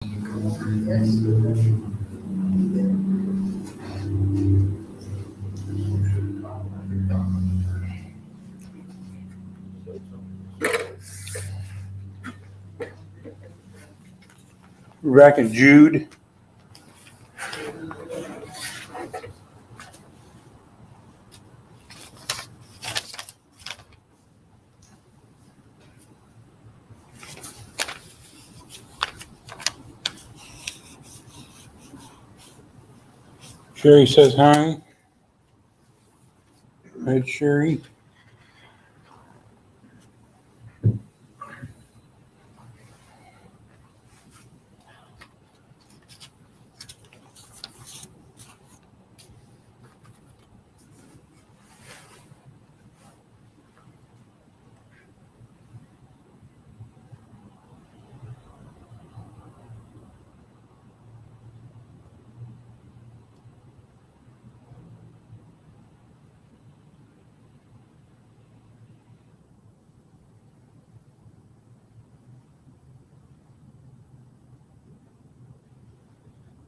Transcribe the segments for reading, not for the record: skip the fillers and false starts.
We're back in Jude. Sherry says hi. Hi, Sherry.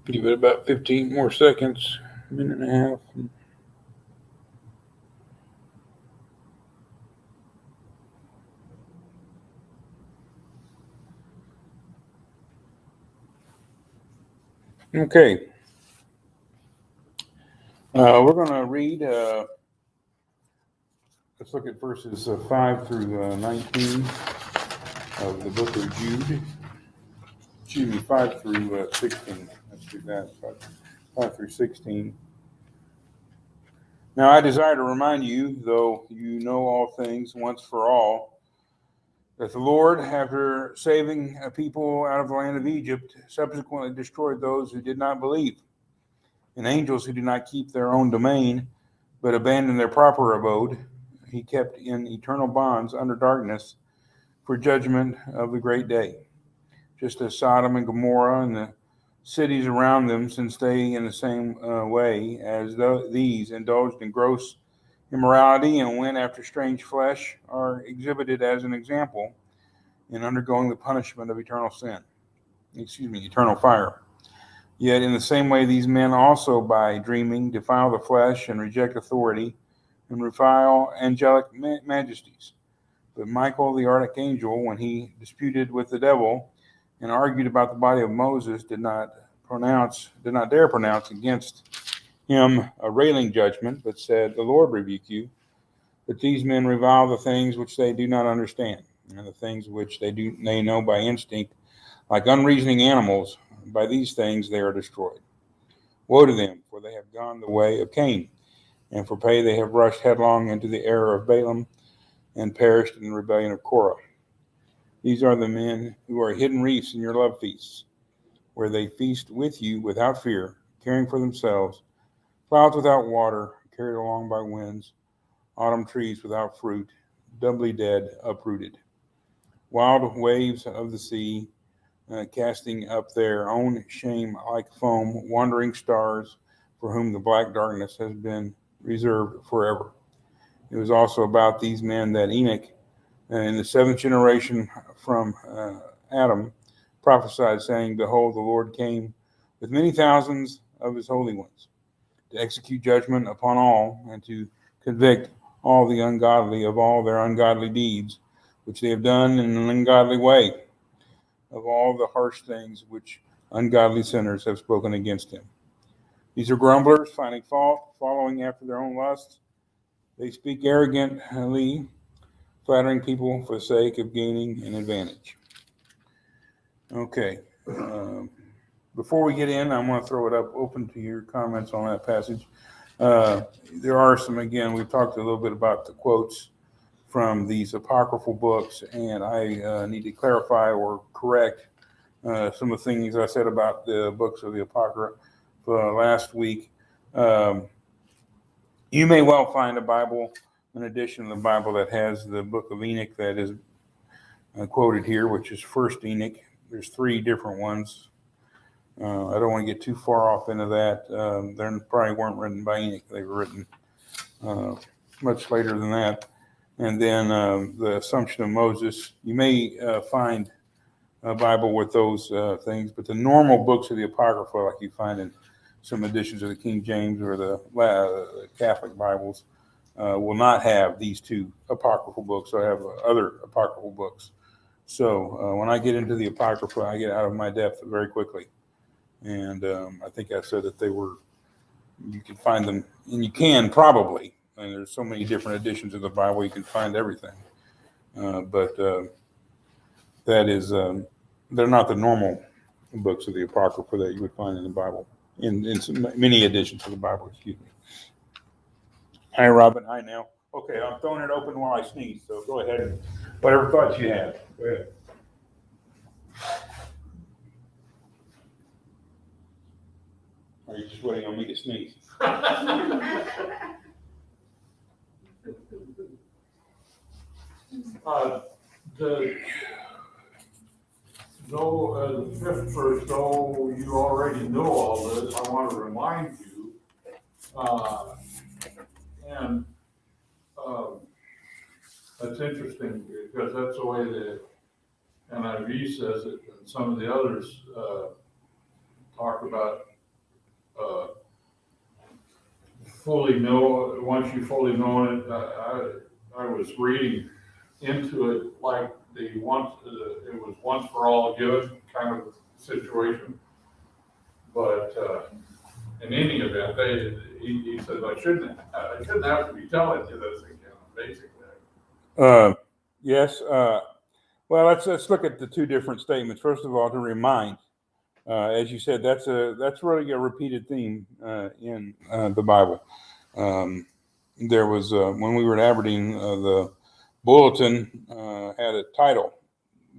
Give it about 15 more seconds, a minute and a half. Okay. We're going to read, let's look at verses 5 through 19 of the book of Jude. Excuse me, 5 through 16. Let's do that, 5 through 16. Now I desire to remind you, though you know all things once for all, that the Lord, after saving a people out of the land of Egypt, subsequently destroyed those who did not believe, and angels who did not keep their own domain, but abandoned their proper abode, he kept in eternal bonds under darkness for judgment of the great day. Just as Sodom and Gomorrah and the cities around them, since they in the same way as these indulged in gross immorality and went after strange flesh, are exhibited as an example in undergoing the punishment of eternal fire. Yet in the same way, these men also, by dreaming, defile the flesh and reject authority and revile angelic majesties. But Michael, the archangel, when he disputed with the devil and argued about the body of Moses, did not dare pronounce against him a railing judgment, but said, "The Lord rebuke you." But these men revile the things which they do not understand, and the things which they know by instinct, like unreasoning animals. By these things they are destroyed. Woe to them, for they have gone the way of Cain, and for pay they have rushed headlong into the error of Balaam, and perished in the rebellion of Korah. These are the men who are hidden reefs in your love feasts, where they feast with you without fear, caring for themselves, clouds without water, carried along by winds, autumn trees without fruit, doubly dead, uprooted, wild waves of the sea, casting up their own shame like foam, wandering stars, for whom the black darkness has been reserved forever. It was also about these men that Enoch, in the seventh generation from Adam, prophesied, saying, "Behold, the Lord came with many thousands of his holy ones, to execute judgment upon all, and to convict all the ungodly of all their ungodly deeds, which they have done in an ungodly way, of all the harsh things which ungodly sinners have spoken against him. These are grumblers, finding fault, following after their own lusts. They speak arrogantly, flattering people for the sake of gaining an advantage." Okay. Before we get in, I want to throw it up open to your comments on that passage. There are some, again, we've talked a little bit about the quotes from these apocryphal books, and I need to clarify or correct some of the things I said about the books of the Apocrypha last week. You may well find a Bible, an edition of the Bible that has the book of Enoch that is quoted here, which is First Enoch. There's 3 different ones. I don't want to get too far off into that. They probably weren't written by Enoch. They were written much later than that. And then the Assumption of Moses. You may find Bible with those things. But the normal books of the Apocrypha, like you find in some editions of the King James or the Catholic Bibles, will not have these two apocryphal books. I have other apocryphal books. So when I get into the Apocrypha, I get out of my depth very quickly. And I think I said that you can find them, and you can probably, and there's so many different editions of the Bible, you can find everything. But that is, they're not the normal books of the Apocrypha that you would find in the Bible, in many editions of the Bible, excuse me. Hi, Robin. Hi, now. Okay, I'm throwing it open while I sneeze, so go ahead. Whatever thoughts you have. Go ahead. Or are you just waiting on me to sneeze? The fifth verse, though you already know all this, I want to remind you, and that's interesting because that's the way the NIV says it, and some of the others talk about once you fully know it. I was reading into it like it was once for all given kind of situation. But in any event, he says I shouldn't have to be telling you this again, basically. Yes. Well, let's look at the two different statements. First of all, to remind, as you said, that's really a repeated theme in the Bible. There was when we were at Aberdeen, the bulletin had a title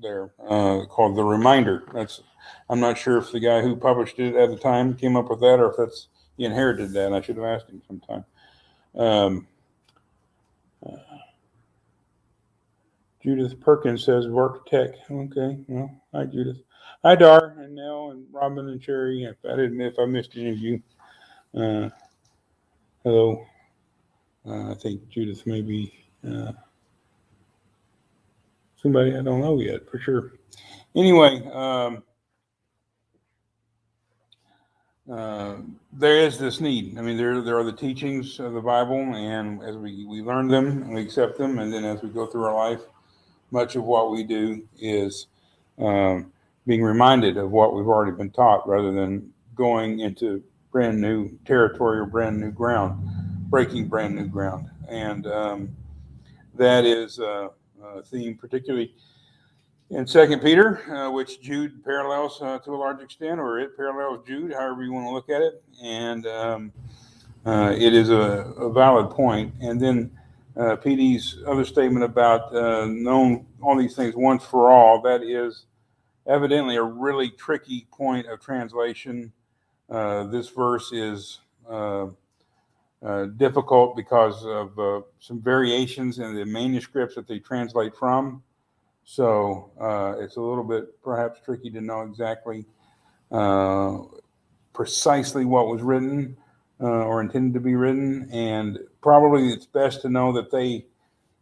there called "The Reminder." I'm not sure if the guy who published it at the time came up with that, or if he inherited that. I should have asked him sometime. Judith Perkins says, "Work tech." Okay, well, hi Judith. Hi Dar and Nell and Robin and Cherry. If I missed any of you, hello. I think Judith may be somebody I don't know yet for sure. Anyway, there is this need. I mean, there are the teachings of the Bible, and as we learn them and we accept them, and then as we go through our life, much of what we do is being reminded of what we've already been taught, rather than going into brand new territory or brand new ground, breaking brand new ground. And that is a theme, particularly in 2 Peter, which Jude parallels to a large extent, or it parallels Jude, however you want to look at it. And it is a valid point. And then PD's other statement about knowing all these things once for all, that is evidently a really tricky point of translation. This verse is difficult because of some variations in the manuscripts that they translate from. So it's a little bit perhaps tricky to know exactly precisely what was written or intended to be written. And probably it's best to know that they,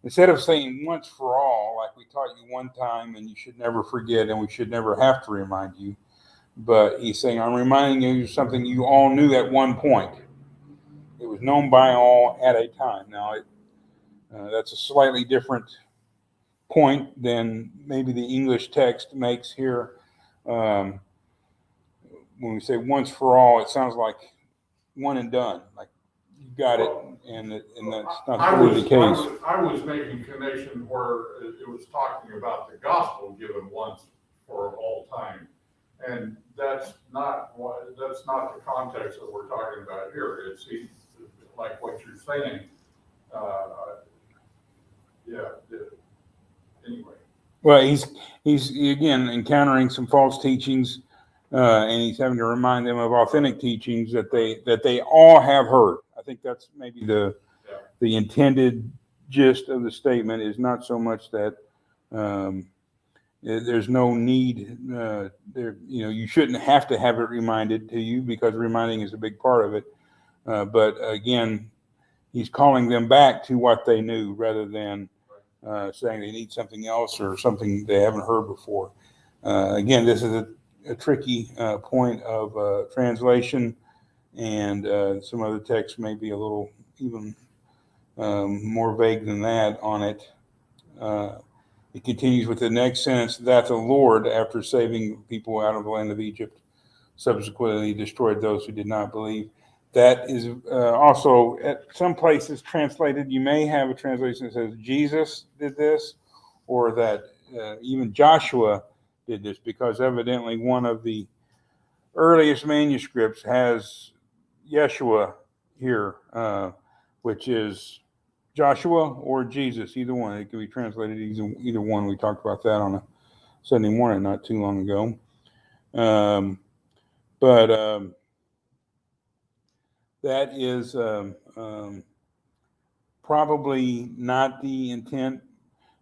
instead of saying once for all, like we taught you one time and you should never forget and we should never have to remind you, but he's saying, I'm reminding you of something you all knew at one point. It was known by all at a time. Now, that's a slightly different point than maybe the English text makes here. When we say once for all, it sounds like one and done, like you got it, and that's not really the case. I was making connection where it was talking about the gospel given once for all time, and that's not the context that we're talking about here. It's like what you're saying. Anyway. Well, he's again encountering some false teachings, and he's having to remind them of authentic teachings that they all have heard. I think that's maybe the intended gist of the statement, is not so much that there's no need you shouldn't have to have it reminded to you, because reminding is a big part of it. But again, he's calling them back to what they knew, rather than saying they need something else or something they haven't heard before. Again, this is a tricky point of translation, and some other texts may be a little even more vague than that on it. It continues with the next sentence, that the Lord, after saving people out of the land of Egypt, subsequently destroyed those who did not believe. That is also at some places translated. You may have a translation that says Jesus did this, or that even Joshua did this, because evidently one of the earliest manuscripts has Yeshua here, which is Joshua or Jesus, either one. It can be translated either one. We talked about that on a Sunday morning not too long ago. But that is probably not the intent.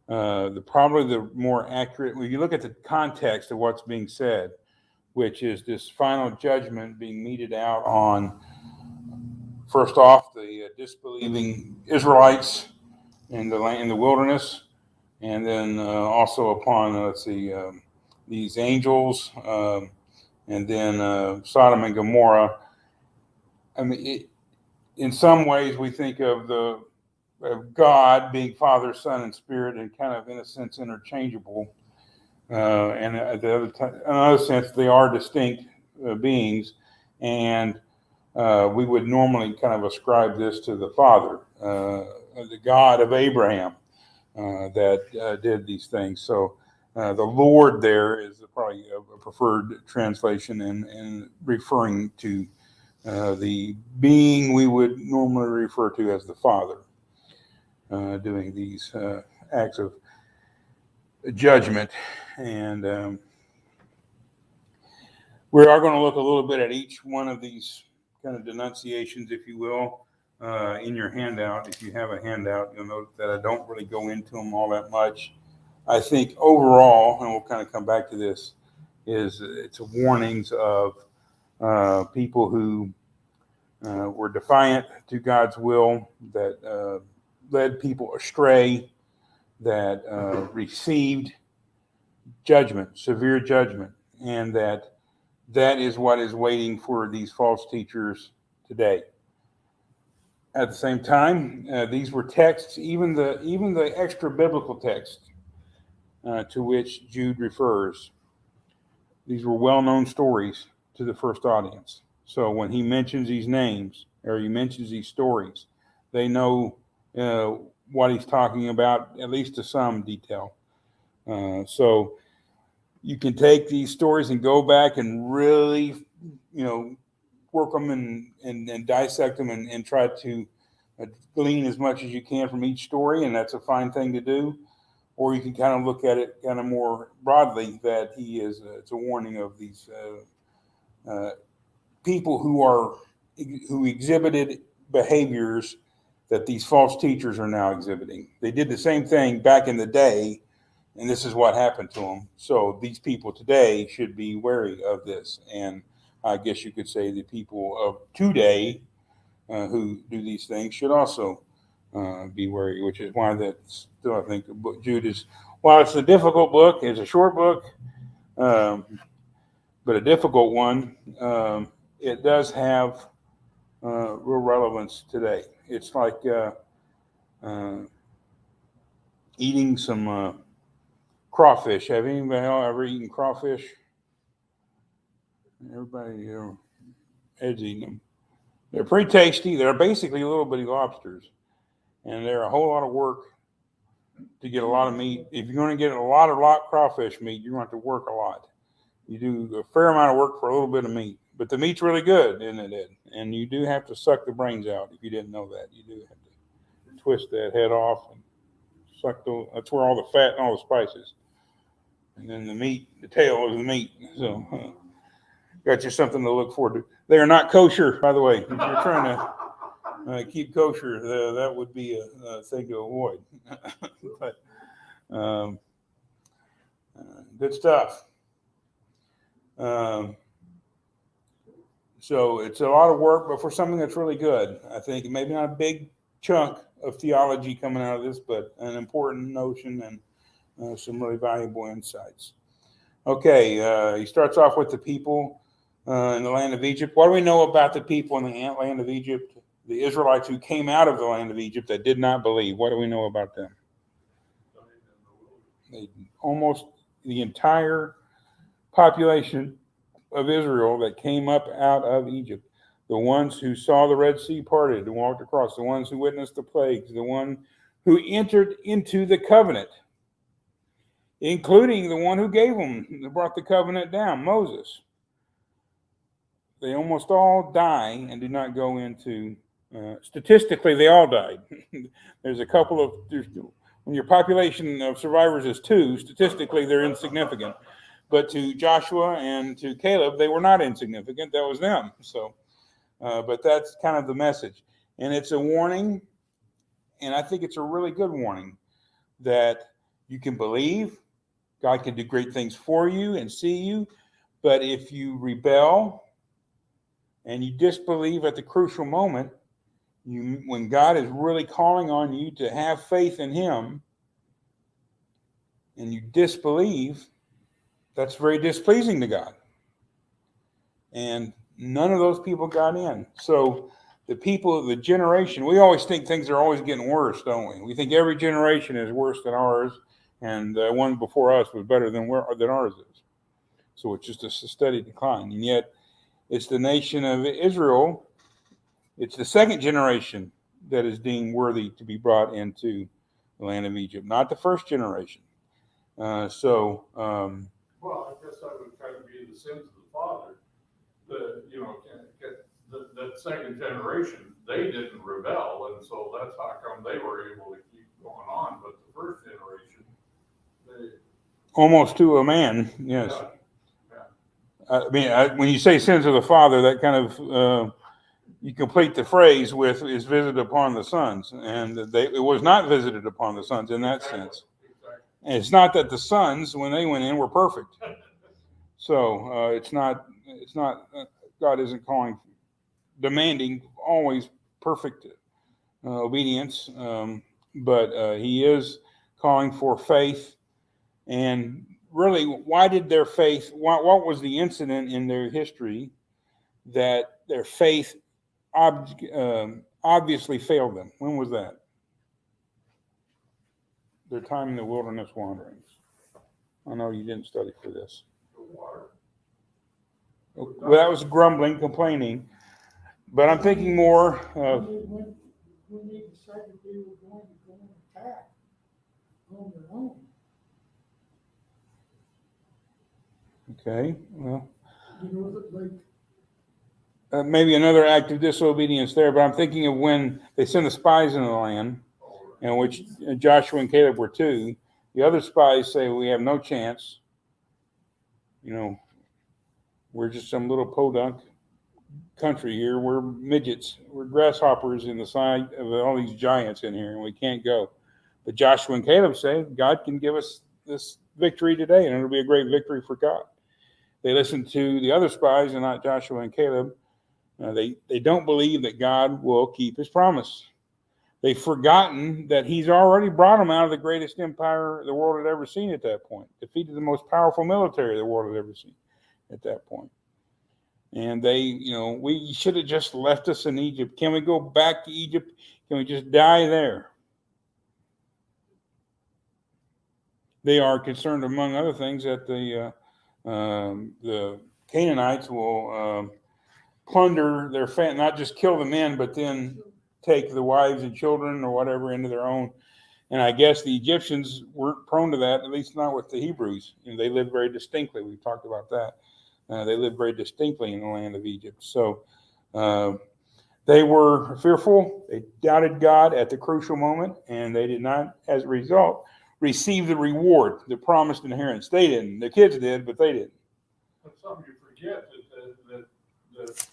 Probably the more accurate, when you look at the context of what's being said, which is this final judgment being meted out on, first off, the disbelieving Israelites in the wilderness, and then also upon these angels, and then Sodom and Gomorrah. I mean, in some ways, we think of God being Father, Son, and Spirit, and kind of, in a sense, interchangeable. And in another sense, they are distinct beings, and we would normally kind of ascribe this to the Father, the God of Abraham, that did these things. So the Lord there is probably a preferred translation, and referring to the being we would normally refer to as the Father, doing these acts of judgment. And we are going to look a little bit at each one of these kind of denunciations, if you will, in your handout. If you have a handout, you'll note that I don't really go into them all that much. I think overall, and we'll kind of come back to this, is it's warnings of people who were defiant to God's will, that led people astray, that received judgment, severe judgment, and that is what is waiting for these false teachers today. At the same time, these were texts, even the extra biblical texts to which Jude refers. These were well-known stories to the first audience. So when he mentions these names, or he mentions these stories, they know what he's talking about, at least to some detail. So you can take these stories and go back and really, work them and dissect them and try to glean as much as you can from each story, and that's a fine thing to do. Or you can kind of look at it kind of more broadly, that it's a warning of these people who exhibited behaviors that these false teachers are now exhibiting. They did the same thing back in the day, and this is what happened to them. So these people today should be wary of this. And I guess you could say the people of today who do these things should also be wary, which is why that still, I think, the book Jude is, while it's a difficult book, it's a short book, but a difficult one, it does have real relevance today. It's like eating some crawfish. Have anybody ever eaten crawfish? Everybody has eaten them. They're pretty tasty. They're basically little bitty lobsters, and they're a whole lot of work to get a lot of meat. If you're going to get a lot of crawfish meat, you're going to have to work a lot. You do a fair amount of work for a little bit of meat, but the meat's really good, isn't it, Ed? And you do have to suck the brains out. If you didn't know that, you do have to twist that head off and suck those. That's where all the fat and all the spices. And then the meat, the tail is the meat. So got you something to look forward to. They are not kosher, by the way. If you're trying to keep kosher, that would be a thing to avoid. But good stuff. So it's a lot of work, but for something that's really good. I think maybe not a big chunk of theology coming out of this, but an important notion and some really valuable insights. Okay, he starts off with the people in the land of Egypt. What do we know about the people in the land of Egypt? The Israelites who came out of the land of Egypt that did not believe. What do we know about them? Almost the entire population of Israel that came up out of Egypt. The ones who saw the Red Sea parted and walked across, the ones who witnessed the plagues, the one who entered into the covenant, including the one who gave them, who brought the covenant down, Moses. They almost all die and do not go into, statistically, they all died. There's a couple of, when your population of survivors is 2, statistically, they're insignificant. But to Joshua and to Caleb, they were not insignificant. That was them. So, but that's kind of the message. And it's a warning, and I think it's a really good warning, that you can believe, God can do great things for you and see you, but if you rebel and you disbelieve at the crucial moment, when God is really calling on you to have faith in Him, and you disbelieve, that's very displeasing to God. And none of those people got in. So the people, the generation, we always think things are always getting worse, don't we? We think every generation is worse than ours, and the one before us was better than ours is. So it's just a steady decline. And yet it's the nation of Israel, it's the second generation that is deemed worthy to be brought into the land of Egypt, not the first generation. Well, I guess that would kind of be the sins of the father. That second generation, they didn't rebel, and so that's how come they were able to keep going on. But the first generation, they almost to a man, yes. Yeah. I mean, when you say sins of the father, that kind of you complete the phrase with "is visited upon the sons," and it was not visited upon the sons in that sense. And it's not that the sons, when they went in, were perfect. So it's not. God isn't demanding always perfect obedience, but He is calling for faith. And really, why did their faith? What was the incident in their history that their faith obviously failed them? When was that? Their time in the wilderness wanderings. I know you didn't study for this. Well, that was grumbling, complaining. But I'm thinking more of when they decided they were going to go and attack on their own. Okay, well, Like maybe another act of disobedience there. But I'm thinking of when they sent the spies into the land, in which Joshua and Caleb were 2. The other spies say, "We have no chance. We're just some little podunk country here. We're midgets. We're grasshoppers in the sight of all these giants in here, and we can't go." But Joshua and Caleb say, "God can give us this victory today, and it'll be a great victory for God." They listen to the other spies and not Joshua and Caleb. They don't believe that God will keep His promise. They've forgotten that He's already brought them out of the greatest empire the world had ever seen at that point, defeated the most powerful military the world had ever seen at that point. And we should have just left us in Egypt. Can we go back to Egypt? Can we just die there? They are concerned, among other things, that the Canaanites will plunder their family, not just kill the men, but then take the wives and children or whatever into their own. And I guess the Egyptians weren't prone to that, at least not with the Hebrews. They lived very distinctly. We've talked about that. They lived very distinctly in the land of Egypt. So they were fearful. They doubted God at the crucial moment, and they did not, as a result, receive the reward, the promised inheritance. They didn't. The kids did, but they didn't. But something you forget that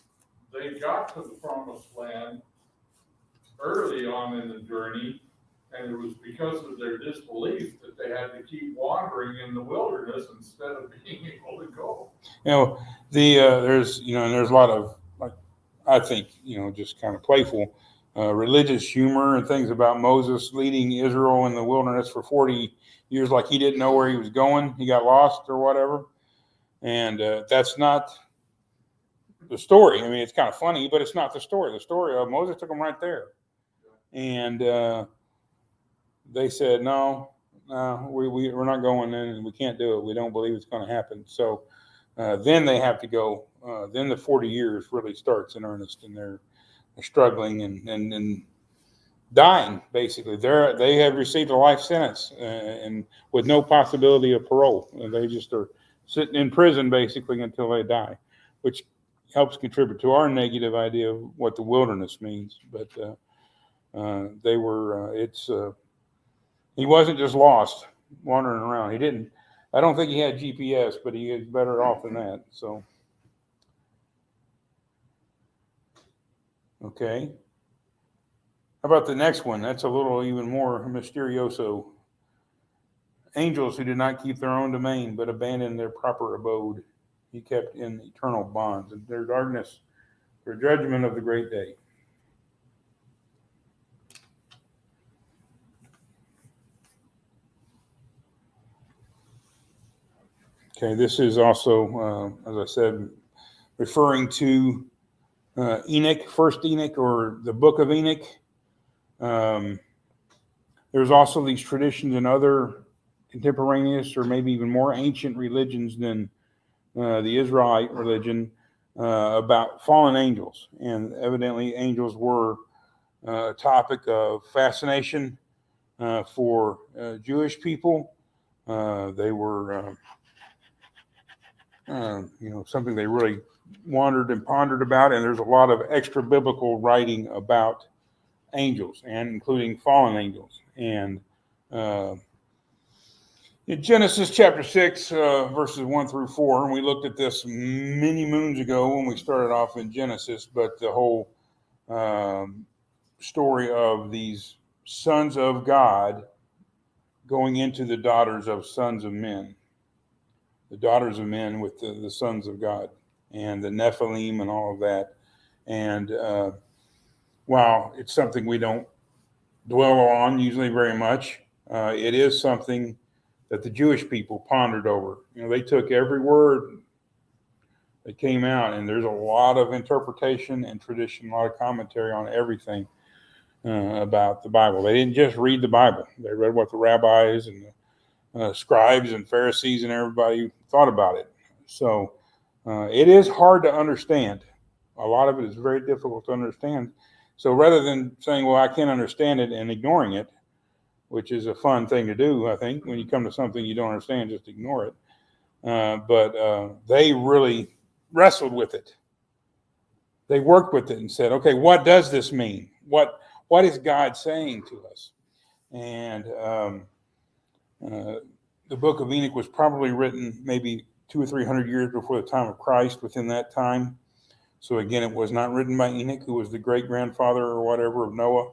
they got to the promised land early on in the journey, and it was because of their disbelief that they had to keep wandering in the wilderness instead of being able to go. There's a lot of, I think, just kind of playful religious humor and things about Moses leading Israel in the wilderness for 40 years, like he didn't know where he was going. He got lost or whatever. And that's not the story. I mean, it's kind of funny, but it's not the story. The story of Moses took them right there. And they said, no, we're not going in, and we can't do it. We don't believe it's going to happen. So then they have to go. Then the 40 years really starts in earnest, and they're struggling and dying, basically. They have received a life sentence and with no possibility of parole. They just are sitting in prison, basically, until they die, which helps contribute to our negative idea of what the wilderness means. But they were, he wasn't just lost, wandering around. I don't think he had GPS, but he is better off than that. So, okay. How about the next one? That's a little even more mysterioso. Angels who did not keep their own domain, but abandoned their proper abode, he kept in eternal bonds, and their darkness for judgment of the great day. Okay, this is also, as I said, referring to Enoch, First Enoch, or the Book of Enoch. There's also these traditions in other contemporaneous or maybe even more ancient religions than the Israelite religion about fallen angels. And evidently angels were a topic of fascination for Jewish people. They were, something they really wondered and pondered about. And there's a lot of extra biblical writing about angels, and including fallen angels. And in Genesis chapter 6, verses 1 through 4, and we looked at this many moons ago when we started off in Genesis, but the whole story of these sons of God going into the daughters of sons of men, the daughters of men with the sons of God, and the Nephilim and all of that. And while it's something we don't dwell on usually very much, it is something that the Jewish people pondered over. They took every word that came out, and there's a lot of interpretation and tradition, a lot of commentary on everything about the Bible. They didn't just read the Bible. They read what the rabbis and the scribes and Pharisees and everybody thought about it. So it is hard to understand. A lot of it is very difficult to understand. So rather than saying, well, I can't understand it, and ignoring it, which is a fun thing to do, I think, when you come to something you don't understand, just ignore it. But they really wrestled with it. They worked with it and said, okay, what does this mean? What is God saying to us? And the book of Enoch was probably written maybe 200 or 300 years before the time of Christ, within that time. So again, it was not written by Enoch, who was the great-grandfather or whatever of Noah.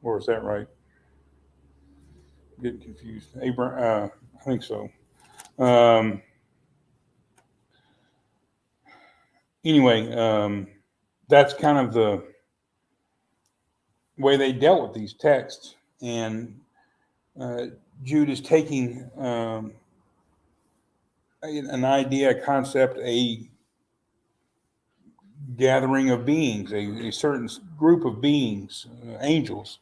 Or is that right? Getting confused. Abraham, I think so. Anyway, that's kind of the way they dealt with these texts. And Jude is taking an idea, a concept, a gathering of beings, a certain group of beings, angels,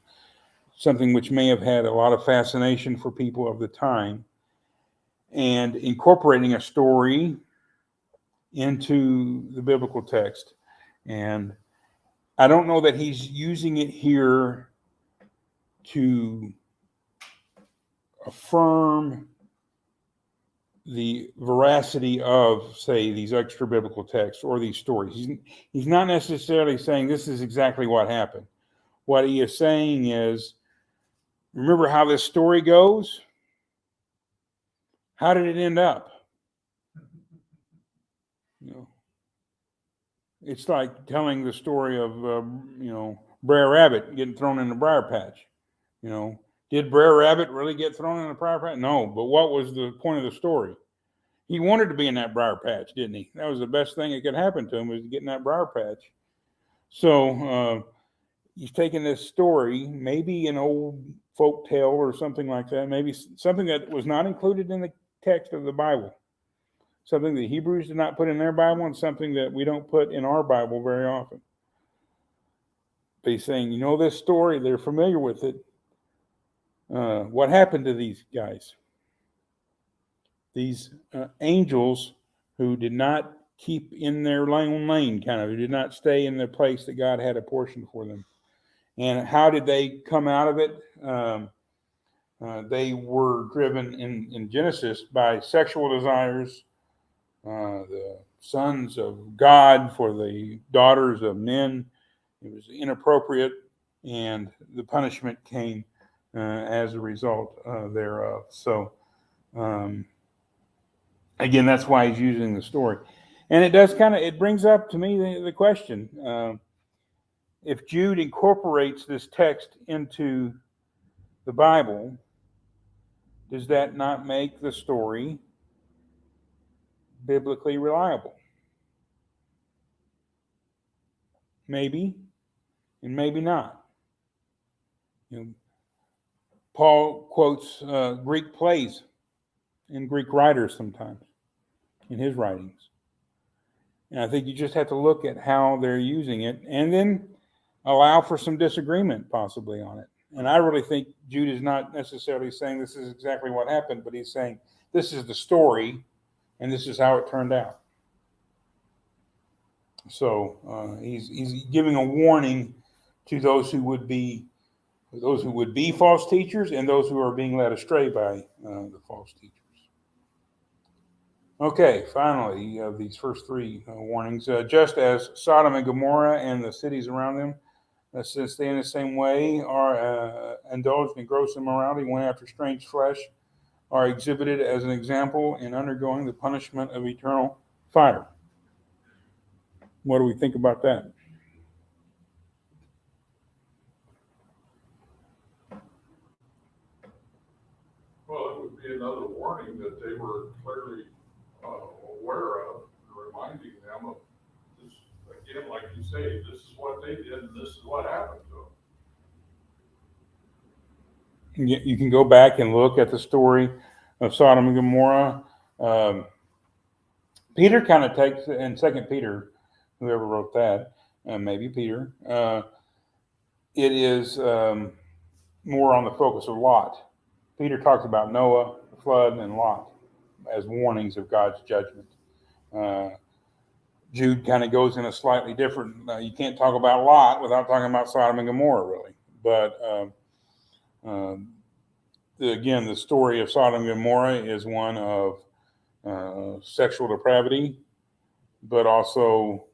something which may have had a lot of fascination for people of the time, and incorporating a story into the biblical text. And I don't know that he's using it here to affirm the veracity of, say, these extra biblical texts or these stories. He's not necessarily saying this is exactly what happened. What he is saying is, remember how this story goes? How did it end up? It's like telling the story of, Brer Rabbit getting thrown in the briar patch. Did Brer Rabbit really get thrown in the briar patch? No, but what was the point of the story? He wanted to be in that briar patch, didn't he? That was the best thing that could happen to him, was to get in that briar patch. So he's taking this story, maybe an old folk tale or something like that. Maybe something that was not included in the text of the Bible. Something that Hebrews did not put in their Bible, and something that we don't put in our Bible very often. But he's saying, you know this story, they're familiar with it. What happened to these guys? These angels who did not keep in their lane, kind of, who did not stay in the place that God had apportioned for them. And how did they come out of it? They were driven in Genesis by sexual desires, the sons of God for the daughters of men. It was inappropriate, and the punishment came as a result thereof. So, again, that's why he's using the story. And it brings up to me the question, if Jude incorporates this text into the Bible, does that not make the story biblically reliable? Maybe, and maybe not. Paul quotes Greek plays and Greek writers sometimes in his writings. And I think you just have to look at how they're using it and then allow for some disagreement possibly on it. And I really think Jude is not necessarily saying this is exactly what happened, but he's saying this is the story and this is how it turned out. So he's giving a warning to those who would be false teachers and those who are being led astray by the false teachers. Okay, finally, these first three warnings. Just as Sodom and Gomorrah and the cities around them, since they in the same way are indulged in gross immorality, went after strange flesh, are exhibited as an example in undergoing the punishment of eternal fire. What do we think about that? Well, it would be another warning that they were clearly aware of, reminding them of this, again, like you say, this is what they did and this is what happened to them. You can go back and look at the story of Sodom and Gomorrah. Peter kind of takes, in 2 Peter, whoever wrote that, maybe Peter, it is more on the focus of Lot. Peter talks about Noah, the flood, and Lot as warnings of God's judgment. Jude kind of goes in a slightly different, you can't talk about Lot without talking about Sodom and Gomorrah, really. But again, the story of Sodom and Gomorrah is one of sexual depravity, but also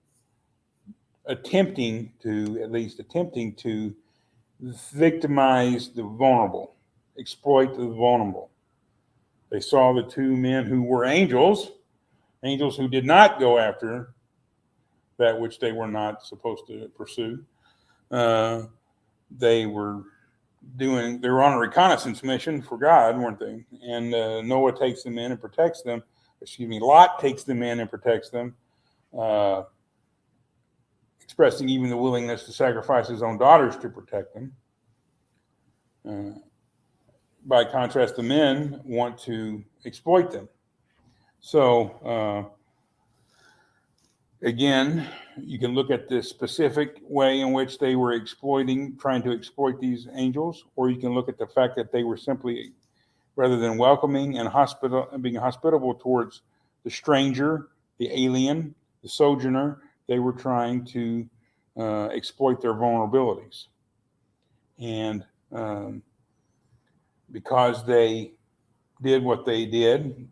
attempting to victimize the vulnerable, exploit the vulnerable. They saw the two men who were angels who did not go after that which they were not supposed to pursue. They were on a reconnaissance mission for God, weren't they? And Noah takes them in and protects them. Lot takes them in and protects them, expressing even the willingness to sacrifice his own daughters to protect them. By contrast, the men want to exploit them. So, again, you can look at the specific way in which they were trying to exploit these angels, or you can look at the fact that they were simply, rather than welcoming and being hospitable towards the stranger, the alien, the sojourner, they were trying to exploit their vulnerabilities. And because they did what they did,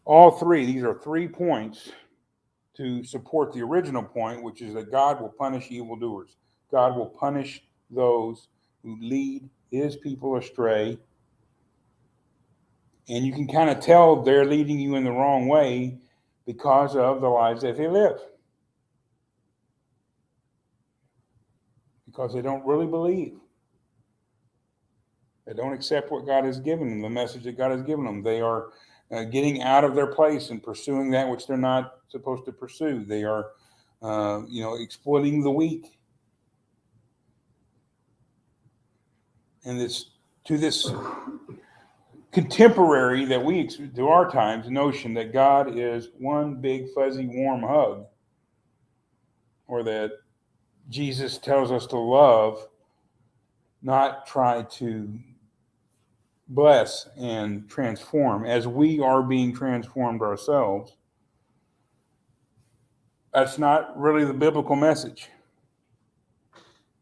these are 3 points to support the original point, which is that God will punish evildoers. God will punish those who lead his people astray. And you can kind of tell they're leading you in the wrong way because of the lives that they live. Because they don't really believe. They don't accept what God has given them, the message that God has given them. They are getting out of their place and pursuing that which they're not supposed to pursue. They are, exploiting the weak. And this to this contemporary that to our times notion that God is one big fuzzy warm hug, or that Jesus tells us to love, not try to bless and transform as we are being transformed ourselves. That's not really the biblical message.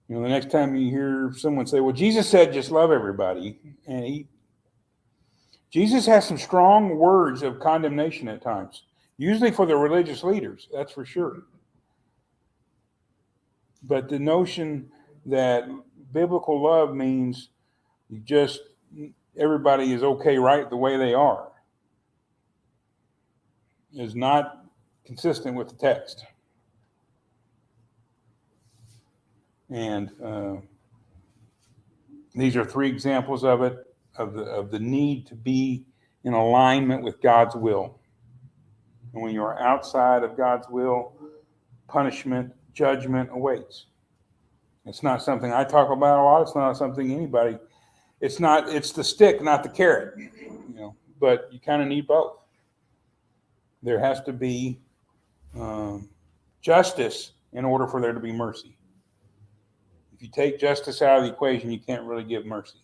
You know, the next time you hear someone say, well, Jesus said just love everybody, and Jesus has some strong words of condemnation at times, usually for the religious leaders, that's for sure. But the notion that biblical love means everybody is okay right the way they are is not consistent with the text. And these are three examples of it, of the need to be in alignment with God's will. And when you are outside of God's will, punishment, judgment awaits. It's not something I talk about a lot. It's not something anybody. It's the stick, not the carrot. You know, but you kind of need both. There has to be justice in order for there to be mercy. If you take justice out of the equation, you can't really give mercy.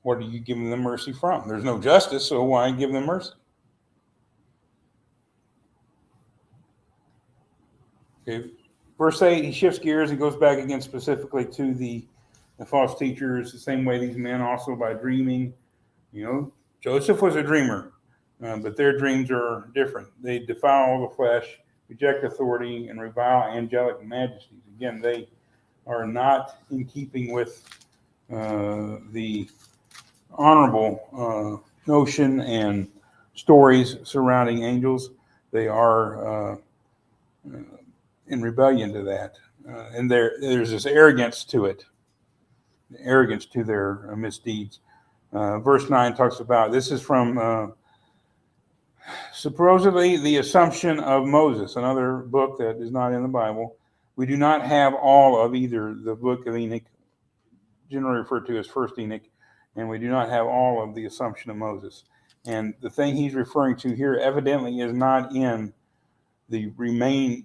What are you giving them mercy from? There's no justice, so why give them mercy? Okay. Verse 8, he shifts gears and goes back again specifically to the false teachers, the same way these men also by dreaming. You know, Joseph was a dreamer, but their dreams are different. They defile the flesh, reject authority, and revile angelic majesties. Again, they are not in keeping with the honorable notion and stories surrounding angels. They are in rebellion to that. And there's this arrogance to it, arrogance to their misdeeds. Verse 9 talks about, this is from supposedly the Assumption of Moses, another book that is not in the Bible. We do not have all of either the book of Enoch, generally referred to as First Enoch, and we do not have all of the Assumption of Moses. And the thing he's referring to here evidently is not in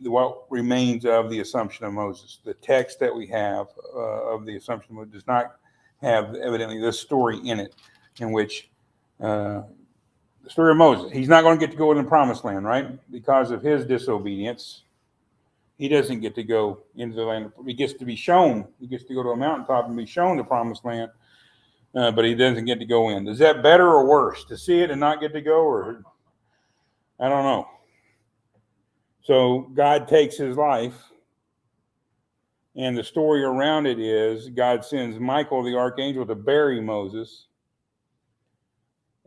what remains of the Assumption of Moses. The text that we have of the Assumption of Moses does not have evidently this story in it, in which the story of Moses, he's not going to get to go in the promised land, right? Because of his disobedience, he doesn't get to go into the land. He gets to be shown. He gets to go to a mountaintop and be shown the promised land, but he doesn't get to go in. Is that better or worse, to see it and not get to go? Or I don't know. So God takes his life, and the story around it is God sends Michael, the archangel, to bury Moses,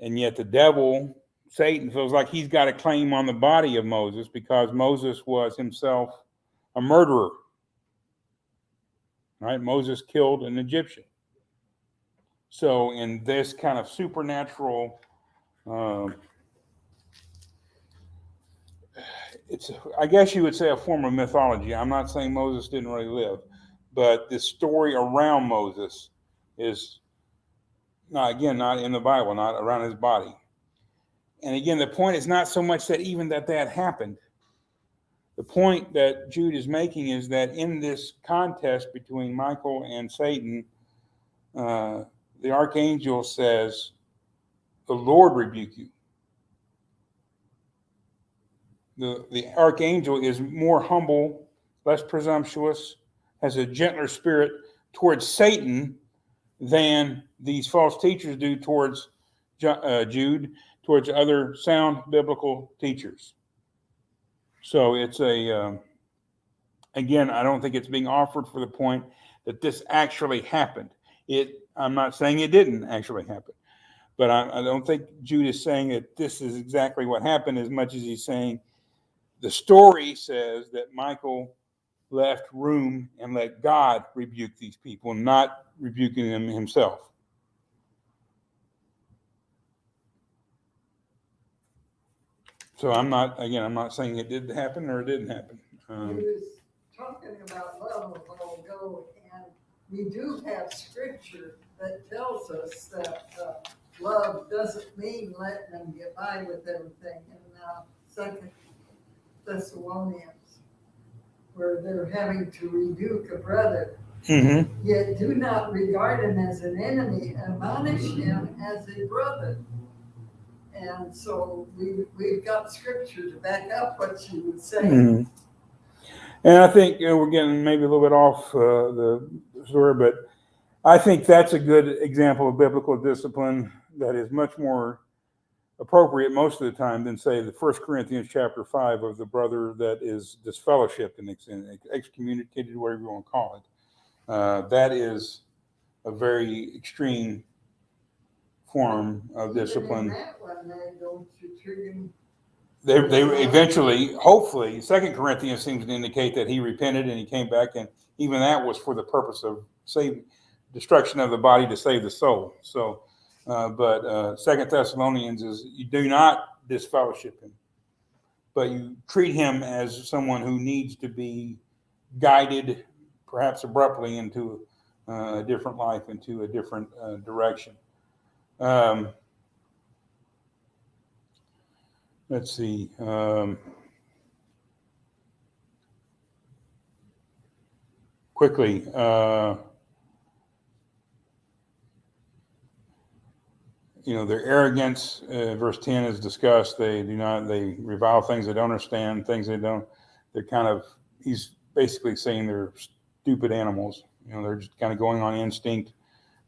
and yet the devil, Satan, feels like he's got a claim on the body of Moses because Moses was himself a murderer. Right? Moses killed an Egyptian. So in this kind of supernatural, I guess you would say a form of mythology. I'm not saying Moses didn't really live, but the story around Moses is not in the Bible, not around his body. And again, the point is not so much that even that happened. The point that Jude is making is that in this contest between Michael and Satan, the archangel says, "The Lord rebuke you." The archangel is more humble, less presumptuous, has a gentler spirit towards Satan than these false teachers do towards Jude, towards other sound biblical teachers. So it's again, I don't think it's being offered for the point that this actually happened. I'm not saying it didn't actually happen, but I don't think Jude is saying that this is exactly what happened as much as he's saying the story says that Michael left room and let God rebuke these people, not rebuking them himself. So I'm not saying it did happen or it didn't happen. He was talking about love a while ago, and we do have scripture that tells us that love doesn't mean letting them get by with everything. In 2 Thessalonians, where they're having to rebuke a brother, yet do not regard him as an enemy, admonish him as a brother. And so we've got scripture to back up what you would say. And I think we're getting maybe a little bit off the story, but I think that's a good example of biblical discipline that is much more appropriate most of the time than, say, the 1 Corinthians chapter 5 of the brother that is disfellowshipped and excommunicated, whatever you want to call it. That is a very extreme form of discipline. Even in that one, don't you treat him? They eventually, hopefully, 2 Corinthians seems to indicate that he repented and he came back, and even that was for the purpose of destruction of the body to save the soul. So, but 2 Thessalonians is you do not disfellowship him, but you treat him as someone who needs to be guided, perhaps abruptly, into a different life, into a different direction. Let's see. Quickly. Their arrogance, verse 10 is discussed. They revile things they don't understand, things he's basically saying they're stupid animals. They're just kind of going on instinct,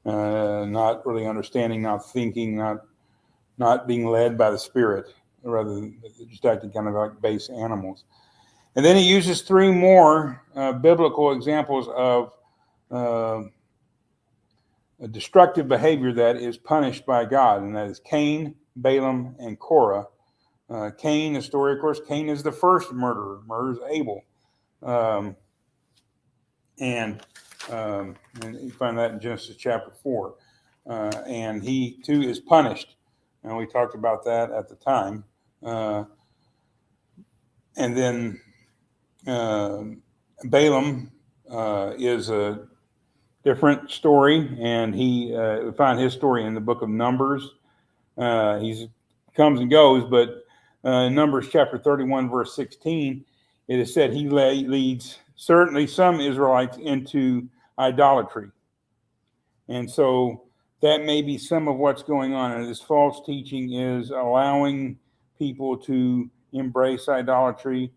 not really understanding, not thinking, not being led by the Spirit, rather than just acting kind of like base animals. And then he uses three more biblical examples of a destructive behavior that is punished by God, and that is Cain, Balaam, and Korah. Cain, the story, of course, Cain is the first murderer, murders Abel. And you find that in Genesis chapter 4. And he, too, is punished. And we talked about that at the time. And then Balaam is a different story, and we find his story in the book of Numbers. He comes and goes, but in Numbers chapter 31, verse 16, it is said he leads certainly some Israelites into idolatry. And so that may be some of what's going on. And this false teaching is allowing people to embrace idolatry,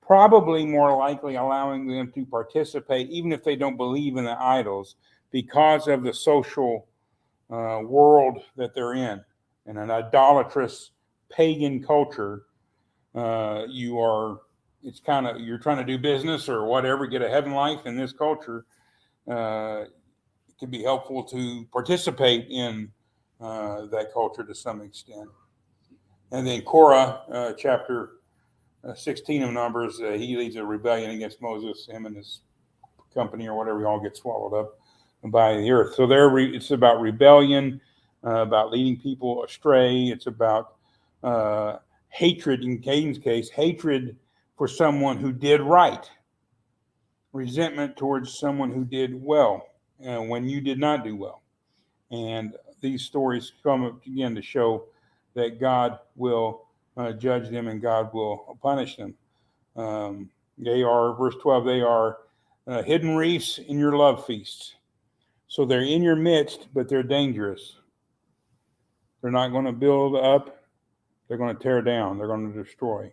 probably more likely allowing them to participate, even if they don't believe in the idols, because of the social world that they're in. In an idolatrous pagan culture, you're trying to do business or whatever, get ahead in life in this culture. It can be helpful to participate in that culture to some extent. And then Korah, chapter 16 of Numbers, he leads a rebellion against Moses. Him and his company or whatever, all get swallowed up by the earth. So it's about rebellion, about leading people astray. It's about hatred, in Cain's case, hatred for someone who did right, resentment towards someone who did well when you did not do well. And these stories come up again to show that God will judge them and God will punish them. They are, verse 12, they are hidden reefs in your love feasts. So they're in your midst, but they're dangerous. They're not going to build up. They're going to tear down. They're going to destroy.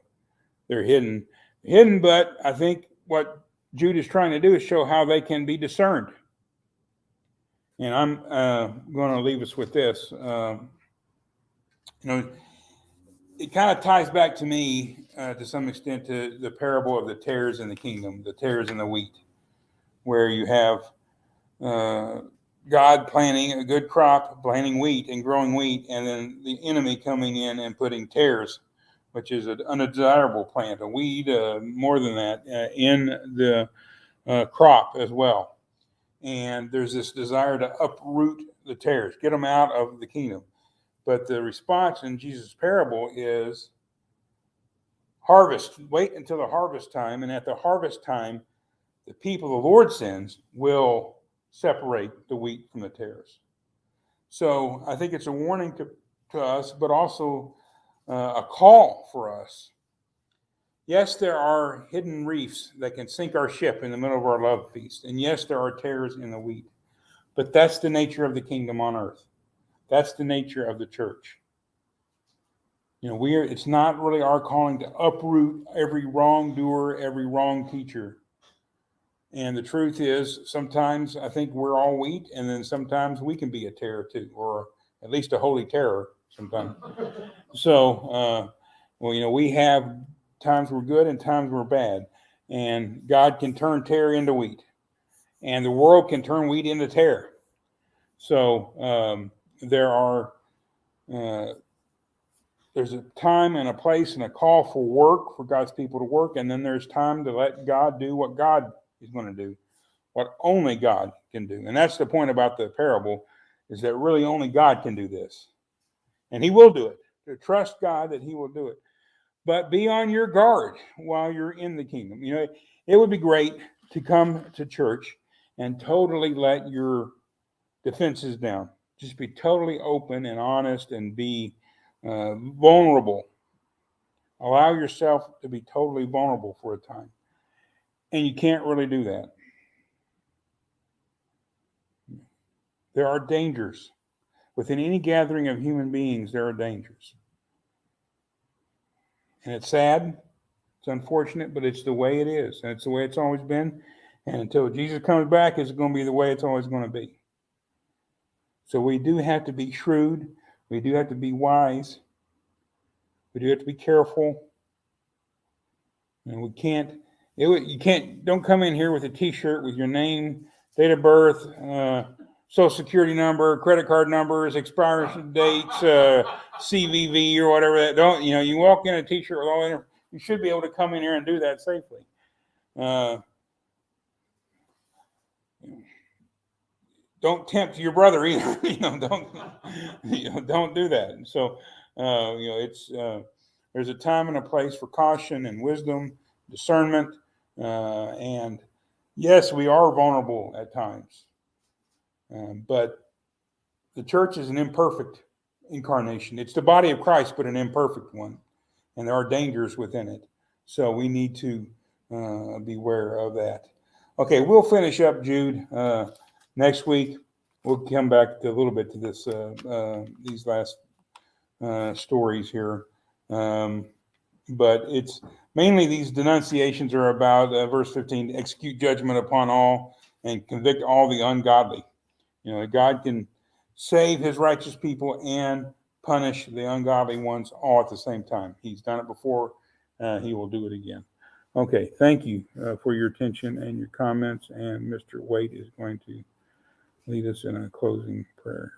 They're hidden. But I think what Jude is trying to do is show how they can be discerned. And I'm going to leave us with this. It kind of ties back to me to some extent to the parable of the tares in the kingdom, the tares in the wheat, where you have God planting a good crop, planting wheat and growing wheat, and then the enemy coming in and putting tares, which is an undesirable plant, a weed, more than that, in the crop as well. And there's this desire to uproot the tares, get them out of the kingdom. But the response in Jesus' parable is harvest. Wait until the harvest time. And at the harvest time, the people the Lord sends will separate the wheat from the tares. So I think it's a warning to us, but also a call for us. Yes, there are hidden reefs that can sink our ship in the middle of our love feast. And yes, there are tares in the wheat. But that's the nature of the kingdom on earth. That's the nature of the church. It's not really our calling to uproot every wrongdoer, every wrong teacher. And the truth is, sometimes I think we're all wheat, and then sometimes we can be a terror too, or at least a holy terror sometimes. So, we have times we're good and times we're bad. And God can turn terror into wheat, and the world can turn wheat into terror. So there's a time and a place and a call for work, for God's people to work, and then there's time to let God do what God is going to do, what only God can do. And that's the point about the parable, is that really only God can do this. And he will do it. To trust God that he will do it. But be on your guard while you're in the kingdom. It would be great to come to church and totally let your defenses down. Just be totally open and honest and be vulnerable. Allow yourself to be totally vulnerable for a time. And you can't really do that. There are dangers. Within any gathering of human beings, there are dangers. And it's sad, it's unfortunate, but it's the way it is. And it's the way it's always been. And until Jesus comes back, it's going to be the way it's always going to be. So we do have to be shrewd. We do have to be wise. We do have to be careful. And don't come in here with a t-shirt with your name, date of birth, social security number, credit card numbers, expiration dates, CVV or whatever that. You walk in a t-shirt with all that. You should be able to come in here and do that safely. Don't tempt your brother either. Don't do that. So, there's a time and a place for caution and wisdom, discernment, and yes, we are vulnerable at times. But the church is an imperfect incarnation. It's the body of Christ, but an imperfect one, and there are dangers within it. So we need to beware of that. Okay, we'll finish up Jude next week. We'll come back to a little bit to this these last stories here. But it's mainly these denunciations are about verse 15, execute judgment upon all and convict all the ungodly. God can save his righteous people and punish the ungodly ones all at the same time. He's done it before. He will do it again. Okay, thank you for your attention and your comments. And Mr. Waite is going to lead us in a closing prayer.